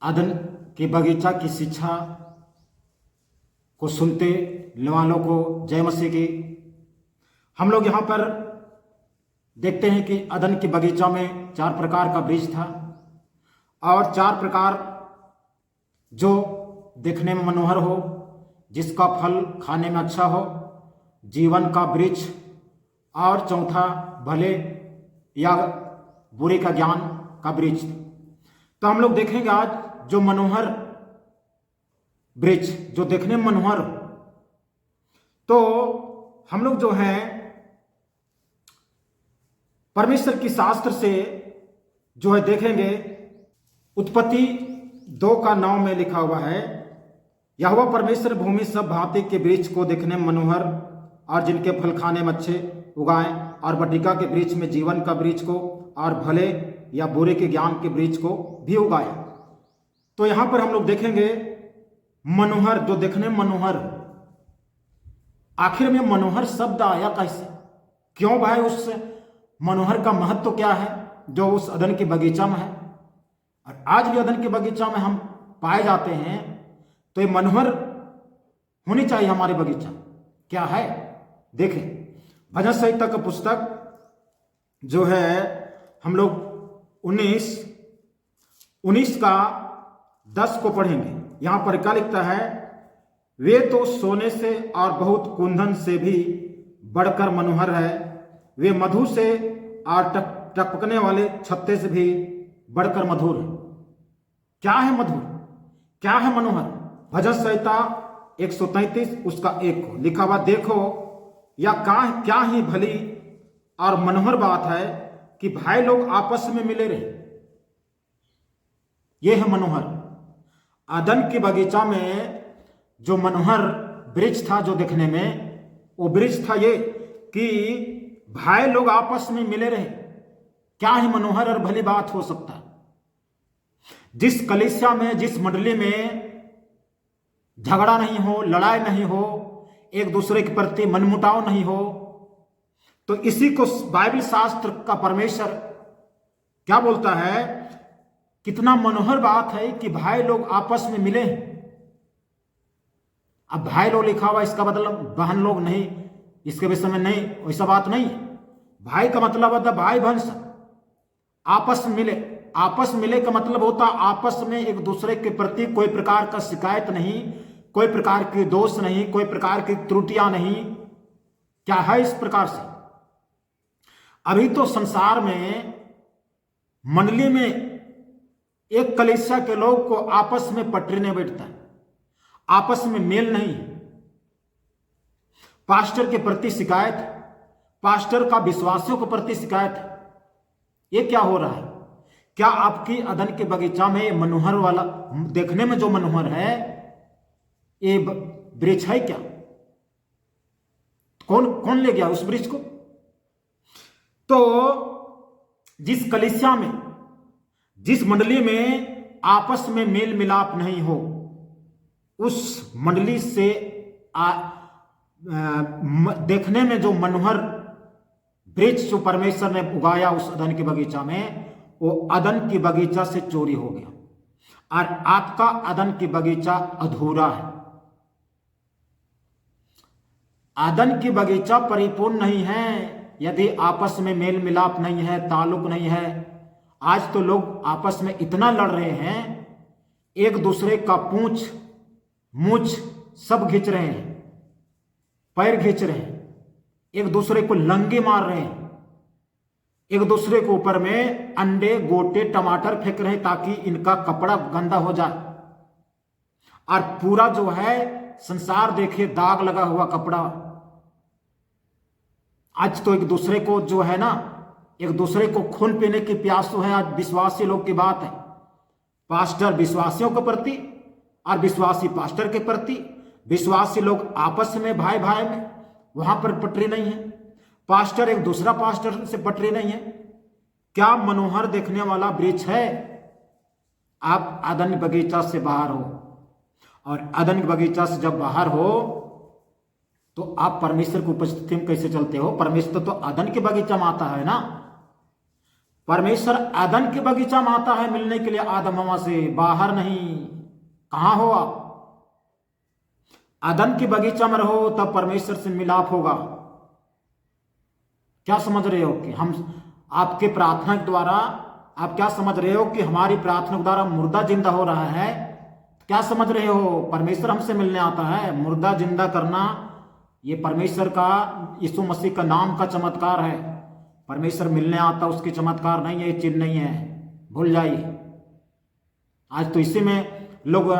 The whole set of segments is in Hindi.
अदन के बगीचा की शिक्षा को सुनते वालों को जय मसीह की। हम लोग यहाँ पर देखते हैं कि अदन के बगीचा में 4 प्रकार का वृक्ष था और 4 प्रकार जो देखने में मनोहर हो, जिसका फल खाने में अच्छा हो, जीवन का वृक्ष, और चौथा भले या बुरे का ज्ञान का वृक्ष। तो हम लोग देखेंगे आज जो मनोहर वृक्ष जो देखने में मनोहर, तो हम लोग जो है परमेश्वर की शास्त्र से जो है देखेंगे। उत्पत्ति 2:9 में लिखा हुआ है, यहोवा परमेश्वर भूमि सब भांति के वृक्ष को देखने में मनोहर और जिनके फल खाने में अच्छे उगाएं, और बटिका के वृक्ष में जीवन का वृक्ष को और भले या बुरे के ज्ञान के वृक्ष को भी उगाए। तो यहां पर हम लोग देखेंगे मनोहर, जो देखने में मनोहर, आखिर में मनोहर शब्द आया कैसे, क्यों भाई, उस मनोहर का महत्व क्या है जो उस अदन के बगीचा में है और आज भी अदन के बगीचा में हम पाए जाते हैं। तो ये मनोहर होनी चाहिए हमारे बगीचा, क्या है देखें। भजन संहिता का पुस्तक जो है हम लोग 19 का 10 को पढ़ेंगे। यहां पर क्या लिखता है, वे तो सोने से और बहुत कुंदन से भी बढ़कर मनोहर है, वे मधु से और टपकने वाले छत्ते से भी बढ़कर मधुर है। क्या है मधुर, क्या है मनोहर? भजन संहिता 133 उसका 1 को लिखा हुआ, देखो या क्या ही भली और मनोहर बात है कि भाई लोग आपस में मिले रहे। यह है मनोहर। अदन के बगीचा में जो मनोहर वृक्ष था जो देखने में, वो वृक्ष था ये कि भाई लोग आपस में मिले रहे। क्या ही मनोहर और भली बात हो सकता है? जिस कलीसिया में, जिस मंडली में झगड़ा नहीं हो, लड़ाई नहीं हो, एक दूसरे के प्रति मनमुटाव नहीं हो, तो इसी को बाइबल शास्त्र का परमेश्वर क्या बोलता है, कितना मनोहर बात है कि भाई लोग आपस में मिले। अब भाई लोग लिखा हुआ, इसका मतलब बहन लोग नहीं, इसके विषय में नहीं, वैसा बात नहीं। भाई का मतलब होता है भाई बहन सब आपस में मिले। आपस मिले का मतलब होता आपस में एक दूसरे के प्रति कोई प्रकार का शिकायत नहीं, कोई प्रकार की दोष नहीं, कोई प्रकार की त्रुटियां नहीं। क्या है इस प्रकार से? अभी तो संसार में मंडली में एक कलीसिया के लोग को आपस में पटरीने बैठता है, आपस में मेल नहीं। पास्टर के प्रति शिकायत, पास्टर का विश्वासियों के प्रति शिकायत। ये क्या हो रहा है? क्या आपकी अदन के बगीचा में मनोहर वाला, देखने में जो मनोहर है, ये वृक्ष है क्या? कौन ले गया उस वृक्ष को? तो जिस कलीसिया में, जिस मंडली में आपस में मेल मिलाप नहीं हो, उस मंडली से देखने में जो मनोहर वृक्ष जो परमेश्वर ने उगाया उस अदन के बगीचा में, वो अदन की बगीचा से चोरी हो गया और आपका अदन की बगीचा अधूरा है। अदन की बगीचा परिपूर्ण नहीं है यदि आपस में मेल मिलाप नहीं है, ताल्लुक नहीं है। आज तो लोग आपस में इतना लड़ रहे हैं, एक दूसरे का पूंछ मूछ सब खींच रहे हैं, पैर खींच रहे हैं, एक दूसरे को लंगे मार रहे हैं, एक दूसरे के ऊपर में अंडे गोटे टमाटर फेंक रहे हैं ताकि इनका कपड़ा गंदा हो जाए। और पूरा जो है संसार देखे दाग लगा हुआ कपड़ा। आज तो एक दूसरे को जो है ना, एक दूसरे को खून पीने की प्यासो है। आज विश्वासी लोग की बात है, पास्टर विश्वासियों के प्रति और विश्वासी पास्टर के प्रति, विश्वासी लोग आपस में भाई भाई में, वहां पर पटरी नहीं है। पास्टर एक दूसरा पास्टर से पटरी नहीं है। क्या मनोहर देखने वाला वृक्ष है? आप अदन बगीचा से बाहर हो, और अदन बगीचा से जब बाहर हो तो आप परमेश्वर की उपस्थिति में कैसे चलते हो? परमेश्वर तो अदन के बगीचा में आता है ना। परमेश्वर अदन के बगीचा में आता है मिलने के लिए आदम हवा से, बाहर नहीं। कहां हो आप? अदन के बगीचा में रहो तब परमेश्वर से मिलाप होगा। क्या समझ रहे हो कि हम आपके प्रार्थना के द्वारा, आप क्या समझ रहे हो कि हमारी प्रार्थना के द्वारा मुर्दा जिंदा हो रहा है? क्या समझ रहे हो? परमेश्वर हमसे मिलने आता है। मुर्दा जिंदा करना ये परमेश्वर का, यीशु मसीह का नाम का चमत्कार है। परमेश्वर मिलने आता उसके चमत्कार नहीं है, ये चिन्ह नहीं है, भूल जाइए। आज तो इसी में लोग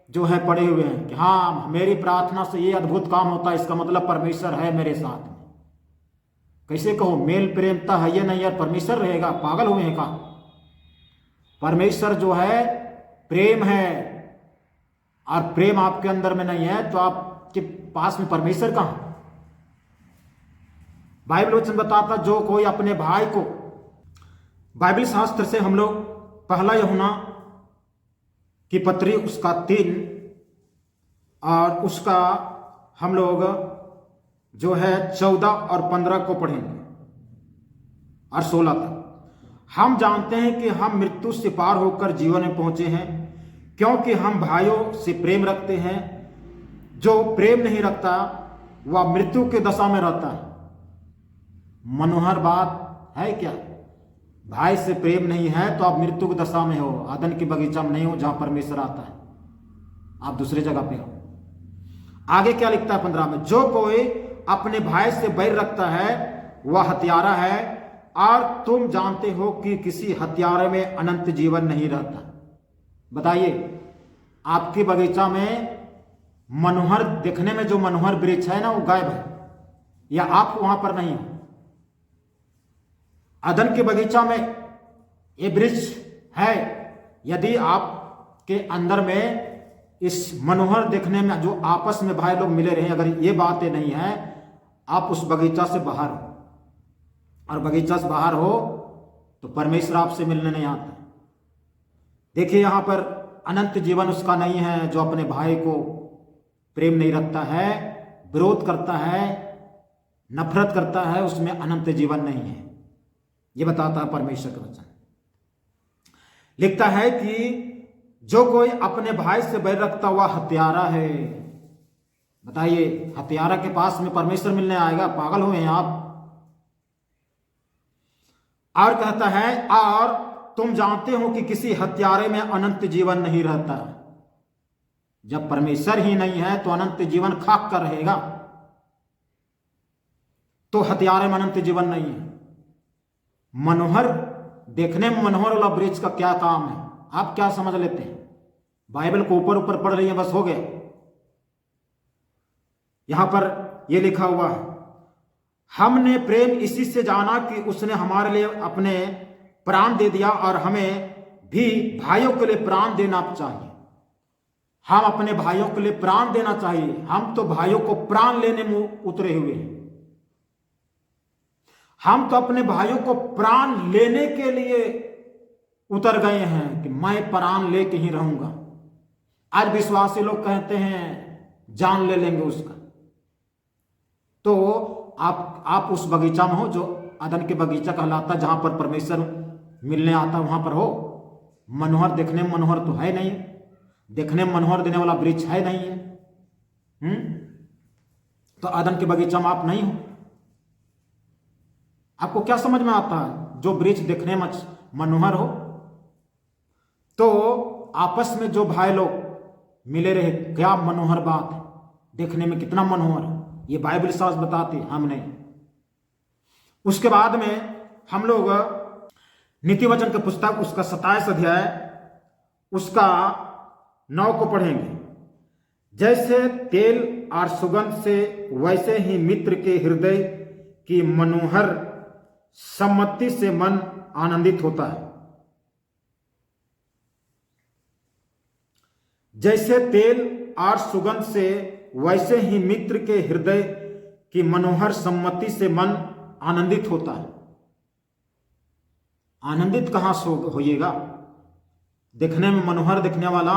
जो है पड़े हुए हैं कि हाँ मेरी प्रार्थना से ये अद्भुत काम होता है, इसका मतलब परमेश्वर है मेरे साथ में। कैसे कहो? मेल प्रेमता है ये नहीं यार, परमेश्वर रहेगा? पागल हुए हैं का? परमेश्वर जो है प्रेम है, और प्रेम आपके अंदर में नहीं है तो आपके पास में परमेश्वर कहां? बाइबल वचन बताता जो कोई अपने भाई को, बाइबल शास्त्र से हम लोग पहला यूहन्ना की पत्री उसका 3 और उसका हम लोग जो है 14 और 15 को पढ़ेंगे और 16 तक। हम जानते हैं कि हम मृत्यु से पार होकर जीवन में पहुंचे हैं क्योंकि हम भाइयों से प्रेम रखते हैं। जो प्रेम नहीं रखता वह मृत्यु के दशा में रहता है। मनोहर बात है क्या? भाई से प्रेम नहीं है तो आप मृत्यु की दशा में हो, अदन के बगीचा में नहीं हो जहां परमेश्वर आता है, आप दूसरे जगह पे हो। आगे क्या लिखता है 15 में? जो कोई अपने भाई से बैर रखता है वह हत्यारा है, और तुम जानते हो कि किसी हत्यारे में अनंत जीवन नहीं रहता। बताइए, आपके बगीचा में मनोहर देखने में जो मनोहर वृक्ष है ना वो गायब है, या आप वहां पर नहीं हो? अदन के बगीचा में ये वृक्ष है। यदि आपके अंदर में इस मनोहर देखने में जो आपस में भाई लोग मिले रहे, अगर ये बातें नहीं है, आप उस बगीचा से बाहर हो, और बगीचा से बाहर हो तो परमेश्वर आपसे मिलने नहीं आता। देखिए यहां पर अनंत जीवन उसका नहीं है जो अपने भाई को प्रेम नहीं रखता है, विरोध करता है, नफरत करता है, उसमें अनंत जीवन नहीं है। ये बताता है परमेश्वर का वचन। लिखता है कि जो कोई अपने भाई से बैर रखता हुआ हत्यारा है। बताइए, हत्यारा के पास में परमेश्वर मिलने आएगा? पागल हुए हैं आप? और कहता है, और तुम जानते हो कि किसी हत्यारे में अनंत जीवन नहीं रहता। जब परमेश्वर ही नहीं है तो अनंत जीवन खाक कर रहेगा, तो हत्यारे में अनंत जीवन नहीं है। मनोहर देखने में मनोहर वाला वृक्ष का क्या काम है? आप क्या समझ लेते हैं? बाइबल को ऊपर ऊपर पढ़ रही है, बस हो गया। यहां पर यह लिखा हुआ है, हमने प्रेम इसी से जाना कि उसने हमारे लिए अपने प्राण दे दिया, और हमें भी भाइयों के लिए प्राण देना चाहिए। हम अपने भाइयों के लिए प्राण देना चाहिए। हम तो भाइयों को प्राण लेने में उतरे हुए हैं। हम तो अपने भाइयों को प्राण लेने के लिए उतर गए हैं कि मैं प्राण लेके ही रहूंगा। आज विश्वासी लोग कहते हैं जान ले लेंगे उसका। तो आप उस बगीचा में हो जो अदन के बगीचा कहलाता, जहां पर परमेश्वर मिलने आता, वहां पर हो। मनोहर देखने में मनोहर तो है नहीं, देखने में मनोहर देने वाला वृक्ष है नहीं है। तो अदन के बगीचा में आप नहीं हो। आपको क्या समझ में आता है? जो वृक्ष देखने में मनोहर हो, तो आपस में जो भाई लोग मिले रहे, क्या मनोहर बात है, देखने में कितना मनोहर है। ये बाइबल शास्त्र बताते, हम नहीं। उसके बाद में हम लोग नीति वचन के पुस्तक उसका 27 अध्याय उसका 9 को पढ़ेंगे। जैसे तेल और सुगंध से वैसे ही मित्र के हृदय की मनोहर सम्मति से मन आनंदित होता है। जैसे तेल और सुगंध से वैसे ही मित्र के हृदय की मनोहर सम्मति से मन आनंदित होता है। आनंदित कहां से होइएगा? देखने में मनोहर दिखने वाला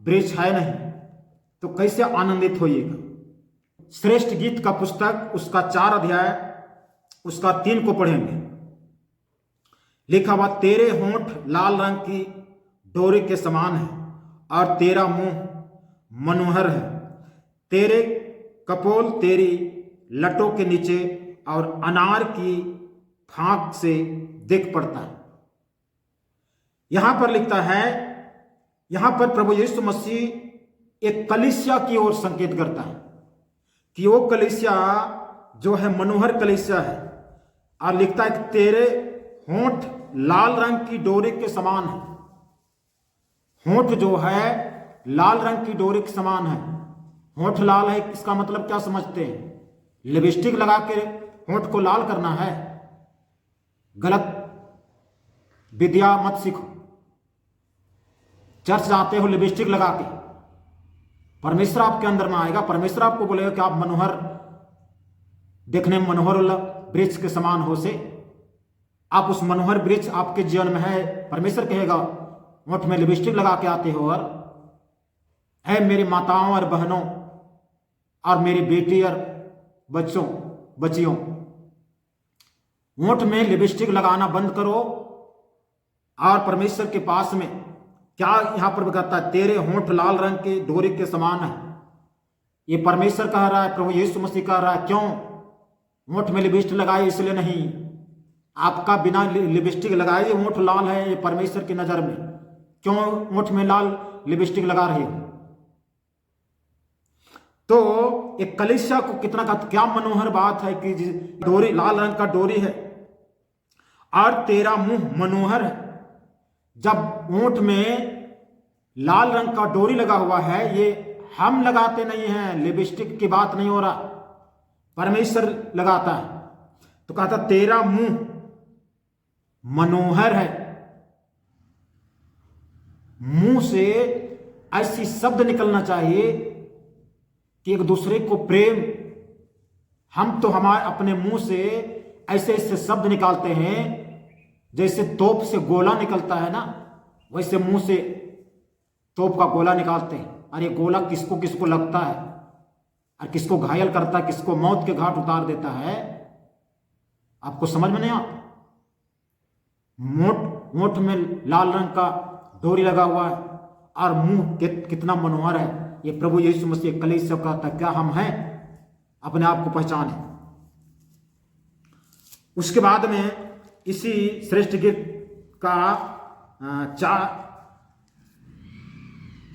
वृक्ष है नहीं, तो कैसे आनंदित होइएगा? श्रेष्ठ गीत का पुस्तक उसका 4 अध्याय उसका 3 को पढ़ेंगे। लिखा हुआ तेरे होंठ लाल रंग की डोरी के समान है और तेरा मुंह मनोहर है। तेरे कपोल तेरी लटों के नीचे और अनार की फांक से दिख पड़ता है। यहां पर लिखता है, यहां पर प्रभु यीशु मसीह एक कलीसिया की ओर संकेत करता है कि वो कलीसिया जो है मनोहर कलीसिया है, और लिखता है कि तेरे होंठ लाल रंग की डोरी के समान है। होंठ जो है लाल रंग की डोरी के समान है। होंठ लाल है, इसका मतलब क्या समझते हैं? लिपस्टिक लगा के होंठ को लाल करना है? गलत विद्या मत सीखो। चर्च जाते हो लिपस्टिक लगा के, परमेश्वर आपके अंदर में आएगा। परमेश्वर आपको बोलेगा कि आप मनोहर, देखने में मनोहर वृक्ष के समान हो से, आप उस मनोहर वृक्ष आपके जीवन में है। परमेश्वर कहेगा होंठ में लिपस्टिक लगा के आते हो। और है मेरी माताओं और बहनों और मेरी बेटी और बच्चियों, होंठ में लिपस्टिक लगाना बंद करो। और परमेश्वर के पास में क्या यहां पर कहता है? तेरे होंठ लाल रंग की डोरी के समान है। ये परमेश्वर कह रहा है, प्रभु यीशु मसीह कह रहा है। क्यों होंठ में लिपस्टिक लगाए? इसलिए नहीं, आपका बिना लिपस्टिक लगाए होंठ लाल है, ये परमेश्वर की नजर में। क्यों होंठ में लाल लिपस्टिक लगा रहे हो? तो एक कलीसिया को कितना का क्या मनोहर बात है कि डोरी लाल रंग का डोरी है और तेरा मुंह मनोहर है। जब होंठ में लाल रंग का डोरी लगा हुआ है, ये हम लगाते नहीं हैं, लिपस्टिक की बात नहीं हो रहा, परमेश्वर लगाता है। तो कहता तेरा मुंह मनोहर है। मुंह से ऐसी शब्द निकलना चाहिए कि एक दूसरे को प्रेम। हम तो हमारे अपने मुंह से ऐसे ऐसे शब्द निकालते हैं जैसे तोप से गोला निकलता है ना, वैसे मुंह से तोप का गोला निकालते हैं। और ये गोला किसको किसको लगता है और किसको घायल करता है, किसको मौत के घाट उतार देता है, आपको समझ में नहीं आता। मोठ में लाल रंग का डोरी लगा हुआ है और मुंह कितना मनोहर है। ये प्रभु यीशु मसीह कलीसिया कहता है, क्या हम हैं? अपने आप को पहचाने। उसके बाद में इसी श्रेष्ठ गीत का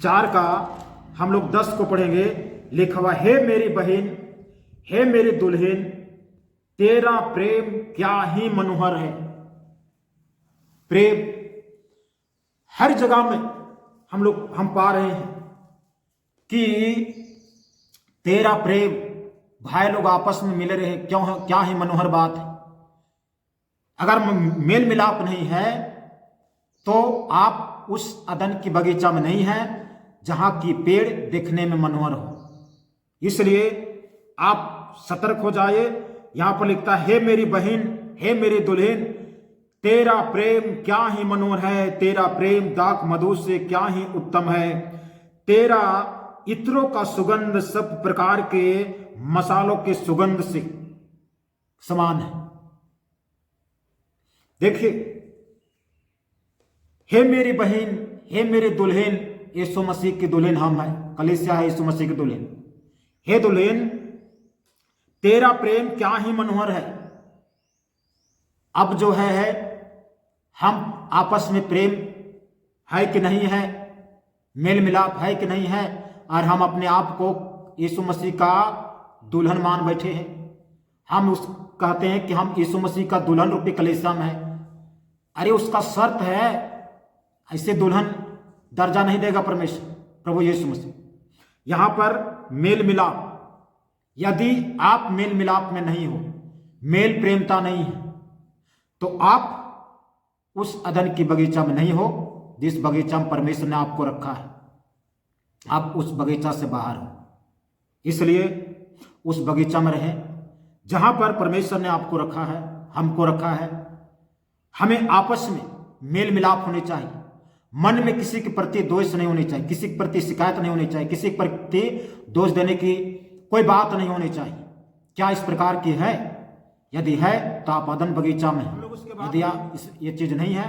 चार का हम लोग 10 को पढ़ेंगे। लिखा हुआ, हे मेरी बहन, हे मेरी दुल्हन, तेरा प्रेम क्या ही मनोहर है। प्रेम हर जगह में हम पा रहे हैं कि तेरा प्रेम, भाई लोग आपस में मिले रहे, क्यों क्या ही मनोहर बात है। अगर मेल मिलाप नहीं है तो आप उस अदन की बगीचा में नहीं है जहां की पेड़ दिखने में मनोहर हो। इसलिए आप सतर्क हो जाइए। यहां पर लिखता है, हे मेरी बहन, हे मेरी दुल्हन, तेरा प्रेम क्या ही मनोहर है। तेरा प्रेम दाख मधु से क्या ही उत्तम है। तेरा इत्रों का सुगंध सब प्रकार के मसालों के सुगंध से समान है। देखिए, हे मेरी बहन, हे मेरी दुल्हन, यीशु मसीह की दुल्हन हम हैं, कलीसिया है यीशु मसीह की दुल्हन। हे दुल्हन, तेरा प्रेम क्या ही मनोहर है। अब जो है हम आपस में प्रेम है कि नहीं है, मेल मिलाप है कि नहीं है, और हम अपने आप को यीशु मसीह का दुल्हन मान बैठे हैं। हम उस कहते हैं कि हम यीशु मसीह का दुल्हन रूपी कलीसिया में है। अरे उसका शर्त है, ऐसे दुल्हन दर्जा नहीं देगा परमेश्वर, प्रभु यीशु मसीह। यहां पर मेल मिलाप, यदि आप मेल मिलाप में नहीं हो, मेल प्रेमता नहीं है, तो आप उस अदन की बगीचा में नहीं हो जिस बगीचा में परमेश्वर ने आपको रखा है। आप उस बगीचा से बाहर हो। इसलिए उस बगीचा में रहें जहां पर परमेश्वर ने आपको रखा है, हमको रखा है। हमें आपस में मेल मिलाप होने चाहिए। मन में किसी के प्रति दोष नहीं होनी चाहिए, किसी के प्रति शिकायत नहीं होनी चाहिए, किसी के प्रति दोष देने की कोई बात नहीं होनी चाहिए। क्या इस प्रकार की है? यदि है तो आप अदन बगीचा में हैं। यदि आप ये चीज नहीं है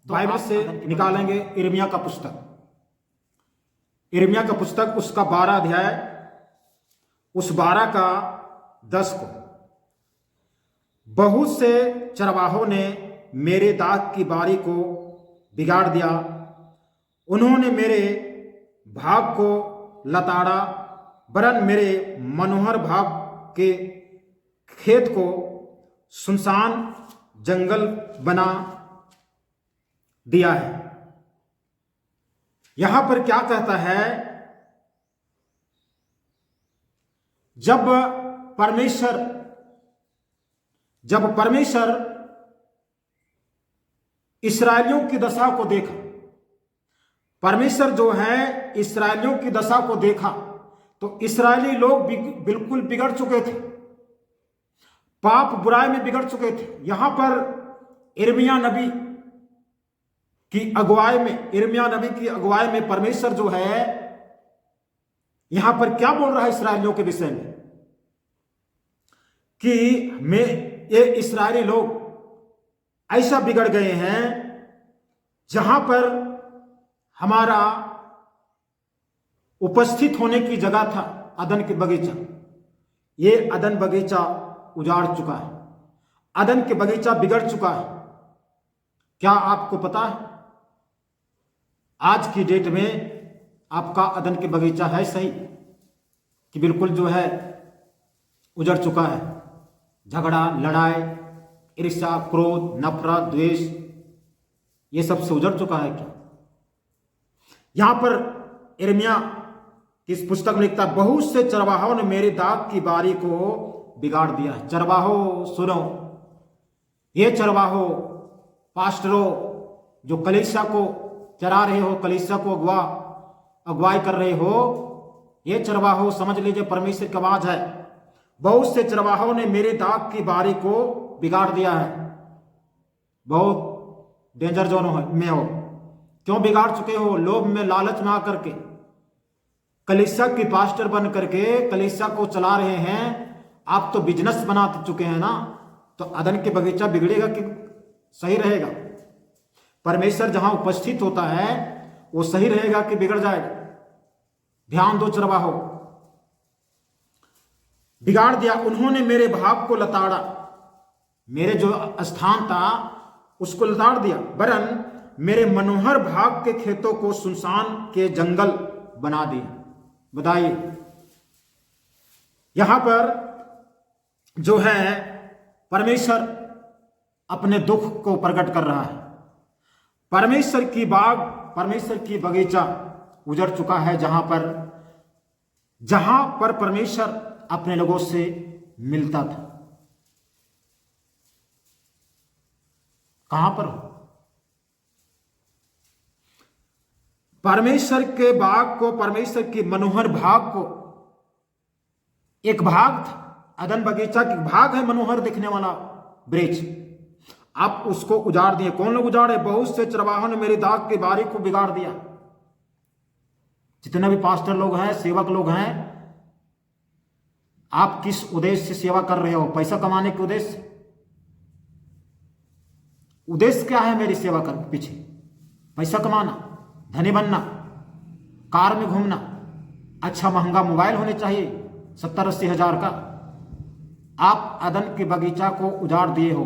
तो बाइबल से निकालेंगे यिर्मयाह का पुस्तक, यिर्मयाह का पुस्तक उसका 12 अध्याय, उस 12 का 10 को, बहुत से चरवाहों ने मेरे दाख की बारी को बिगाड़ दिया, उन्होंने मेरे भाग को लताड़ा, वरन मेरे मनोहर भाग के खेत को सुनसान जंगल बना दिया है। यहां पर क्या कहता है, जब परमेश्वर इस्राएलियों की दशा को देखा, परमेश्वर जो है इस्राएलियों की दशा को देखा, तो इस्राएली लोग बिल्कुल बिगड़ चुके थे, पाप बुराई में बिगड़ चुके थे। यहां पर यिर्मयाह नबी की अगुवाई में परमेश्वर जो है यहां पर क्या बोल रहा है इस्राएलियों के विषय में, कि ये इस्राएली लोग ऐसा बिगड़ गए हैं जहां पर हमारा उपस्थित होने की जगह था अदन के बगीचा, ये अदन बगीचा उजाड़ चुका है, अदन के बगीचा बिगड़ चुका है। क्या आपको पता है आज की डेट में आपका अदन के बगीचा है सही कि बिल्कुल जो है उजड़ चुका है? झगड़ा, लड़ाई, ईर्ष्या, क्रोध, नफरत, द्वेष, ये सब से उजड़ चुका है क्या? यहां पर यिर्मयाह इस पुस्तक में लिखता है, बहुत से चरवाहों ने मेरे दाख की बारी को बिगाड़ दिया है। चरवाहो सुनो, ये चरवाहो, पास्टरों जो कलीसिया को चरा रहे हो, कलीसिया को अगुवाई कर रहे हो, ये चरवाहो समझ लीजिए परमेश्वर की आवाज है। बहुत से चरवाहों ने मेरे दाख की बारी को बिगाड़ दिया है। बहुत डेंजर जोन में हो। क्यों बिगाड़ चुके हो? लोभ में, लालच में आकर के कलीसिया की पास्टर बन करके कलीसिया को चला रहे हैं। आप तो बिजनेस बना चुके हैं ना, तो अदन के बगीचा बिगड़ेगा कि सही रहेगा? परमेश्वर जहां उपस्थित होता है वो सही रहेगा कि बिगड़ जाएगा? ध्यान दो चरवाहो, बिगाड़ दिया। उन्होंने मेरे भाग को लताड़ा, मेरे जो स्थान था उसको लताड़ दिया, वरन मेरे मनोहर भाग के खेतों को सुनसान के जंगल बना दिया। बताइए, यहां पर जो है परमेश्वर अपने दुख को प्रकट कर रहा है। परमेश्वर की बाग, परमेश्वर की बगीचा उजड़ चुका है, जहां पर परमेश्वर अपने लोगों से मिलता था। कहां पर? परमेश्वर के बाग को, परमेश्वर की मनोहर भाग को, एक भाग था अदन बगीचा की भाग है, मनोहर दिखने वाला वृक्ष, आप उसको उजाड़ दिए। कौन लोग उजाड़े? बहुत से चरवाहों ने मेरी दाख की बारी को बिगाड़ दिया। जितने भी पास्टर लोग हैं, सेवक लोग हैं, आप किस उद्देश्य से सेवा कर रहे हो? पैसा कमाने के उद्देश्य? उद्देश्य क्या है मेरी सेवा कर पीछे? पैसा कमाना, धनी बनना, कार में घूमना, अच्छा महंगा मोबाइल होने चाहिए 70-80 हजार का। आप अदन के बगीचा को उजाड़ दिए हो।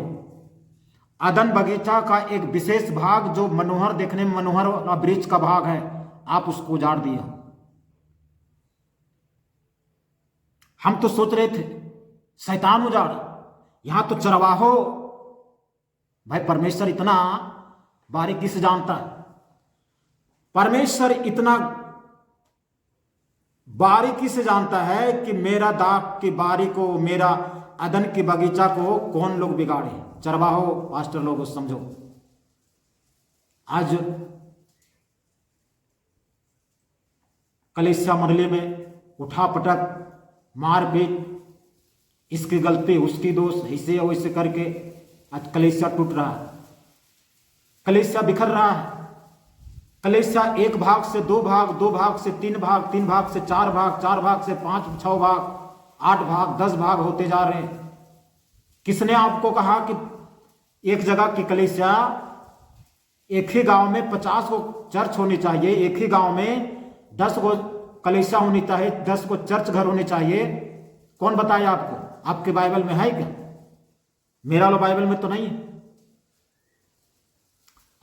अदन बगीचा का एक विशेष भाग जो मनोहर, देखने में मनोहर वृक्ष का भाग है, आप उसको उजाड़ दिया। हम तो सोच रहे थे शैतान उजाड़, यहां तो चरवाहो। भाई परमेश्वर इतना बारीकी से जानता है, परमेश्वर इतना बारीकी से जानता है कि मेरा दाख की बारी को, मेरा अदन की बगीचा को कौन लोग बिगाड़े। चरवाहो, पास्टर लोग समझो, आज कलीसिया मंडली में उठा पटक, मारपीट, इसकी गलती उसकी दोष, ऐसे वैसे करके आज कलीसिया टूट रहा है, कलीसिया बिखर रहा है। कलीसिया एक भाग से दो भाग, दो भाग से तीन भाग, तीन भाग से चार भाग, चार भाग से 5-6 भाग, 8 भाग, 10 भाग होते जा रहे हैं। किसने आपको कहा कि एक जगह की कलीसिया, एक ही गांव में 50 को चर्च होनी चाहिए, एक ही गांव में 10 को कलीसिया होनी चाहिए, 10 को चर्च घर होने चाहिए? कौन बताया आपको? आपके बाइबल में है क्या? मेरा वाला बाइबल में तो नहीं है।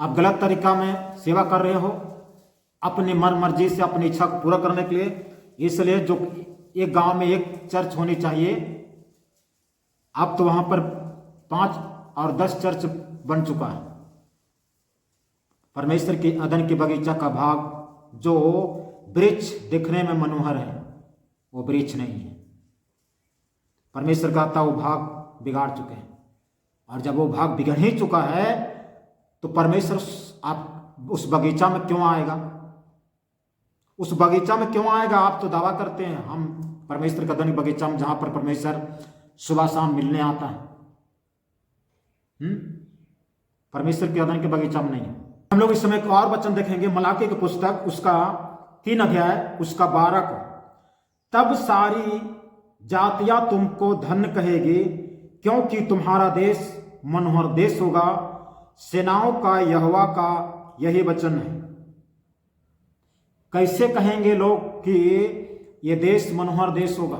आप गलत तरीका में सेवा कर रहे हो अपनी मन मर्जी से, अपनी इच्छा को पूरा करने के लिए। इसलिए जो एक गांव में एक चर्च होनी चाहिए, अब तो वहां पर 5 और 10 चर्च बन चुका है। परमेश्वर की अदन की बगीचा का भाग जो वृक्ष दिखने में मनोहर है, वो वृक्ष नहीं है। परमेश्वर कहता वो भाग बिगाड़ चुके हैं, और जब वो भाग बिगड़ ही चुका है तो परमेश्वर आप उस बगीचा में क्यों आएगा? उस बगीचा में क्यों आएगा? आप तो दावा करते हैं हम परमेश्वर का अदन बगीचा में, जहां पर परमेश्वर सुबह शाम मिलने आता है। परमेश्वर के अदन के बगीचा में नहीं है। हम लोग इस समय एक और वचन देखेंगे, मलाकी की पुस्तक उसका 3 अध्याय उसका 12 को। तब सारी जातियां तुमको धन्य कहेगी, क्योंकि तुम्हारा देश मनोहर देश होगा। सेनाओं का यहोवा का यही वचन है। कैसे कहेंगे लोग कि ये देश मनोहर देश होगा?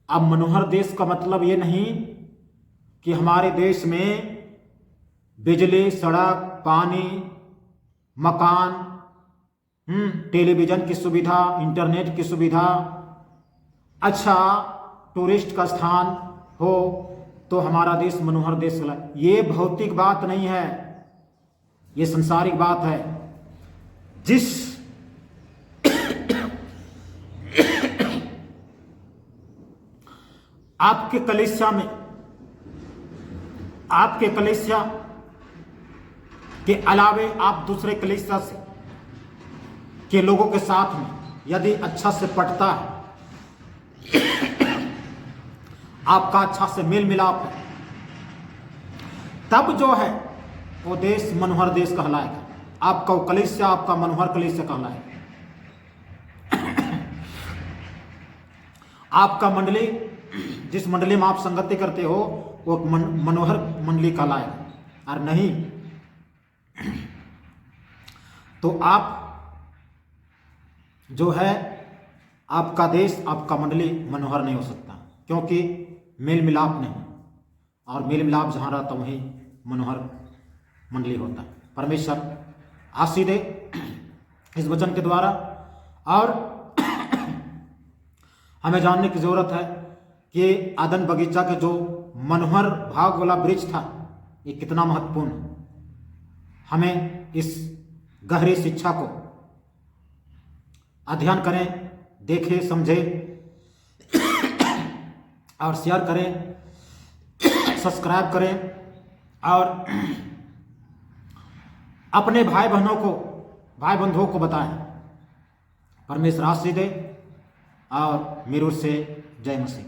अब मनोहर देश का मतलब ये नहीं कि हमारे देश में बिजली, सड़क, पानी, मकान, टेलीविजन की सुविधा, इंटरनेट की सुविधा, अच्छा टूरिस्ट का स्थान हो तो हमारा देश मनोहर देश है। ये भौतिक बात नहीं है, ये संसारिक बात है। जिस आपके कलीसिया के अलावे आप दूसरे कलीसिया से के लोगों के साथ में यदि अच्छा से पटता है, आपका अच्छा से मेल मिलाप है, तब जो है वो देश मनोहर देश कहलाएगा। आपका वो कलीसिया आपका मनोहर कलीसिया कहलाएगा। आपका मंडली, जिस मंडली में आप संगति करते हो, वो मनोहर मंडली कहलाएगा। और नहीं तो आप जो है, आपका देश, आपका मंडली मनोहर नहीं हो सकता, क्योंकि मेल मिलाप नहीं। और मेल मिलाप जहां रहता वहीं मनोहर मंडली होता है। परमेश्वर आशीष दे इस वचन के द्वारा। और हमें जानने की जरूरत है कि आदन बगीचा के जो मनोहर भाग वाला वृक्ष था, ये कितना महत्वपूर्ण है। हमें इस गहरी शिक्षा को अध्ययन करें, देखें, समझें और शेयर करें, सब्सक्राइब करें और अपने भाई बंधुओं को बताएं। परमेश्वर आशीष दे और मेरे से जय मसीह।